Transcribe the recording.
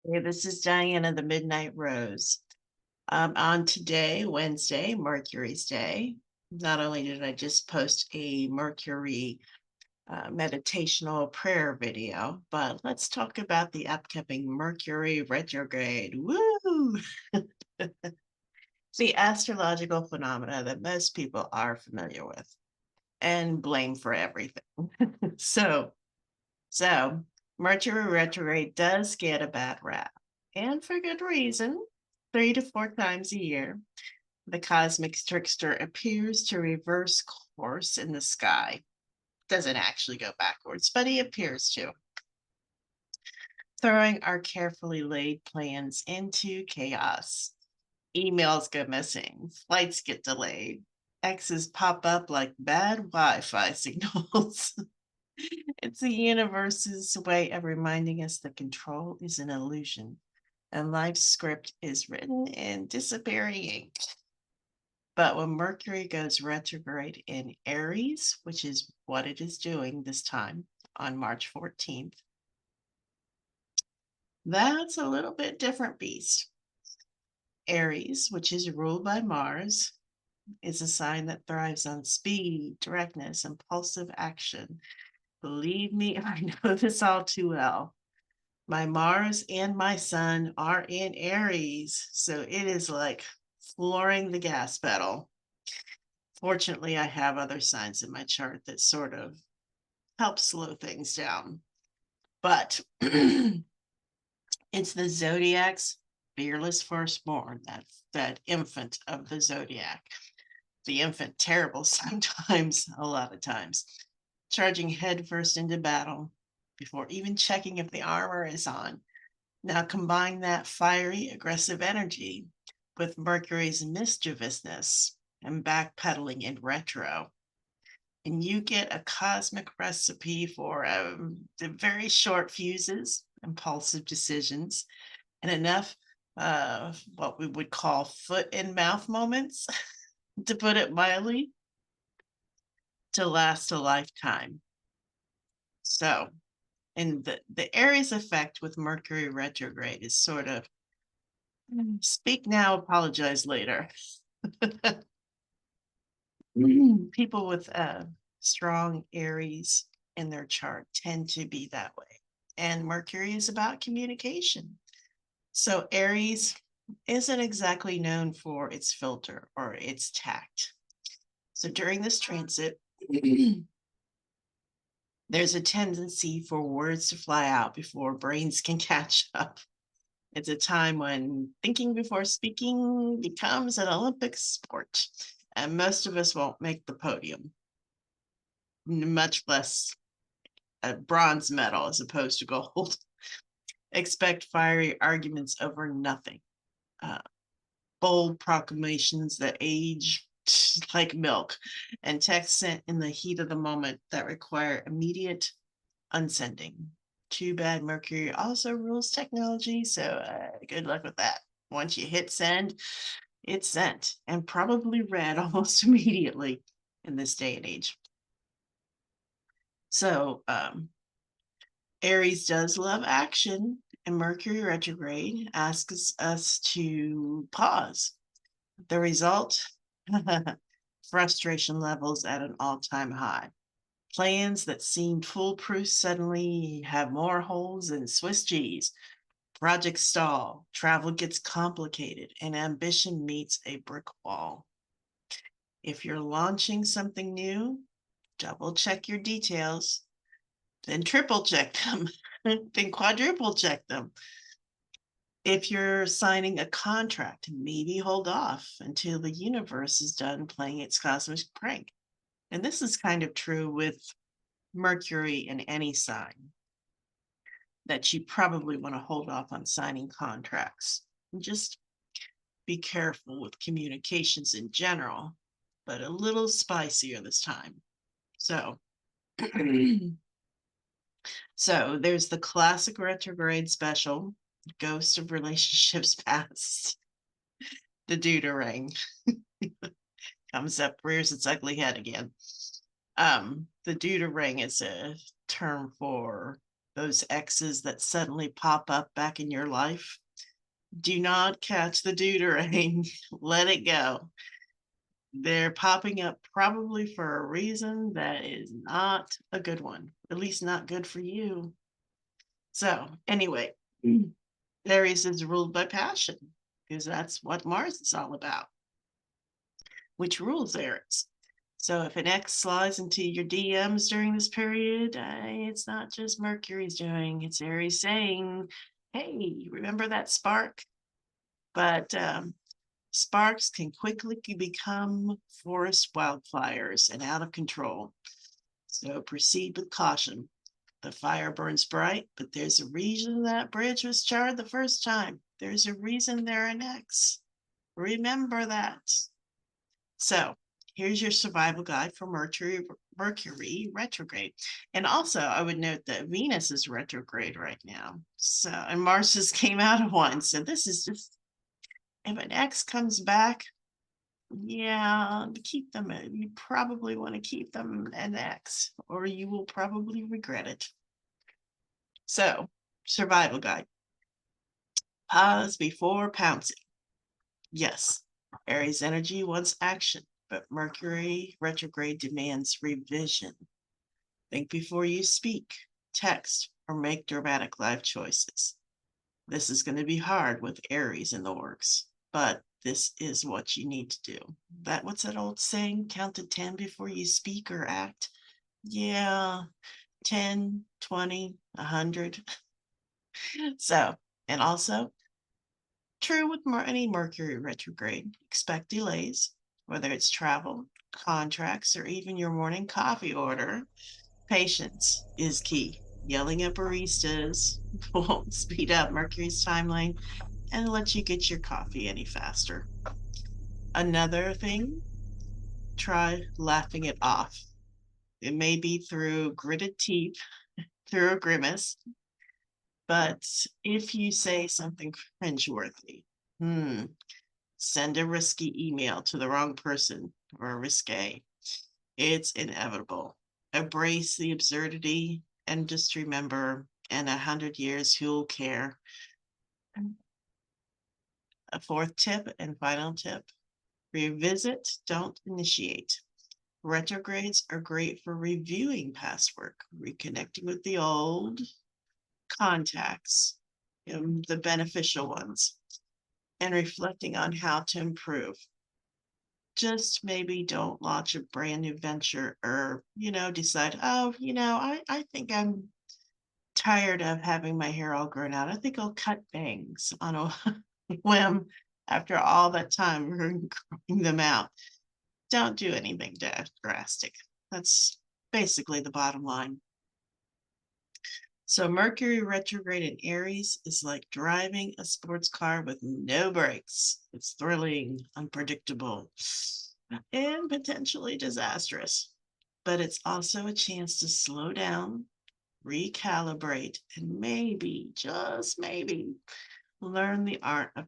Hey, this is Diana, the Midnight Rose. On today, Wednesday, Mercury's Day, not only did I just post a Mercury meditational prayer video, but let's talk about the upcoming Mercury Retrograde. Woo! The astrological phenomena that most people are familiar with and blame for everything. So, so Mercury retrograde does get a bad rap, and for good reason. 3 to 4 times a year, the cosmic trickster appears to reverse course in the sky. Doesn't actually go backwards, but he appears to, throwing our carefully laid plans into chaos. Emails go missing, flights get delayed, X's pop up like bad Wi Fi signals. It's the universe's way of reminding us that control is an illusion and life's script is written in disappearing ink. But when Mercury goes retrograde in Aries, which is what it is doing this time on March 14th, that's a little bit different beast. Aries, which is ruled by Mars, is a sign that thrives on speed, directness, impulsive action. Believe me, I know this all too well. My Mars and my Sun are in Aries, so it is like flooring the gas pedal. Fortunately, I have other signs in my chart that sort of help slow things down. But it's the zodiac's fearless firstborn, that infant of the zodiac. The infant terrible sometimes, a lot of times, charging headfirst into battle before even checking if the armor is on. Now combine that fiery, aggressive energy with Mercury's mischievousness and backpedaling in retro, and you get a cosmic recipe for the very short fuses, impulsive decisions, and enough what we would call foot and mouth moments, to put it mildly, to last a lifetime. So, and the Aries effect with Mercury retrograde is sort of speak now, apologize later. People with strong Aries in their chart tend to be that way. And Mercury is about communication. So Aries isn't exactly known for its filter or its tact. So during this transit, there's a tendency for words to fly out before brains can catch up. It's a time when thinking before speaking becomes an Olympic sport, and most of us won't make the podium, much less a bronze medal as opposed to gold. Expect fiery arguments over nothing, uh, bold proclamations that age like milk, and texts sent in the heat of the moment that require immediate unsending. Too bad Mercury also rules technology, so good luck with that. Once you hit send, it's sent and probably read almost immediately in this day and age. So, Aries does love action, and Mercury retrograde asks us to pause. The result, frustration levels at an all-time high. Plans that seemed foolproof suddenly have more holes than Swiss cheese. Projects stall, travel gets complicated, and ambition meets a brick wall. If you're launching something new, double check your details, then triple check them, then quadruple check them. If you're signing a contract, maybe hold off until the universe is done playing its cosmic prank. And this is kind of true with Mercury in any sign, that you probably want to hold off on signing contracts. And just be careful with communications in general, but a little spicier this time. So, so there's the classic retrograde special, Ghost of Relationships Past, the deuterang. Comes up, rears its ugly head again. The deuterang is a term for those exes that suddenly pop up back in your life. Do not catch the deuterain. Let it go. They're popping up probably for a reason that is not a good one, at least not good for you. So, anyway, Aries is ruled by passion because that's what Mars is all about, which rules Aries. So, if an ex slides into your DMs during this period, it's not just Mercury's doing, it's Aries saying, hey, remember that spark? But sparks can quickly become forest wildfires and out of control. So proceed with caution. The fire burns bright, but there's a reason that bridge was charred the first time. There's a reason they're an X. Remember that. So here's your survival guide for Mercury retrograde. And also, I would note that Venus is retrograde right now. So, and Mars just came out of one. So this is just, if an X comes back, yeah, to keep them, you probably want to keep them an X, or you will probably regret it. So, survival guide. Pause before pouncing. Yes, Aries energy wants action, but Mercury retrograde demands revision. Think before you speak, text, or make dramatic life choices. This is going to be hard with Aries in the works, but this is what you need to do. What's that old saying? Count to 10 before you speak or act. Yeah, 10, 20, 100. So, and also, true with any Mercury retrograde, expect delays, whether it's travel, contracts, or even your morning coffee order. Patience is key. Yelling at baristas won't speed up Mercury's timeline and let you get your coffee any faster. Another thing, try laughing it off. It may be through gritted teeth, through a grimace, but if you say something cringeworthy, send a risky email to the wrong person or risque. It's inevitable. Embrace the absurdity and just remember, in 100 years, who'll care? A fourth tip and final tip, revisit, don't initiate. Retrogrades are great for reviewing past work, reconnecting with the old contacts, the beneficial ones, and reflecting on how to improve. Just maybe don't launch a brand new venture or, decide, I think I'm tired of having my hair all grown out. I think I'll cut bangs on a whim after all that time growing them out. Don't do anything drastic. That's basically the bottom line. So Mercury retrograde in Aries is like driving a sports car with no brakes. It's thrilling, unpredictable, and potentially disastrous. But it's also a chance to slow down, recalibrate, and maybe, just maybe, learn the art of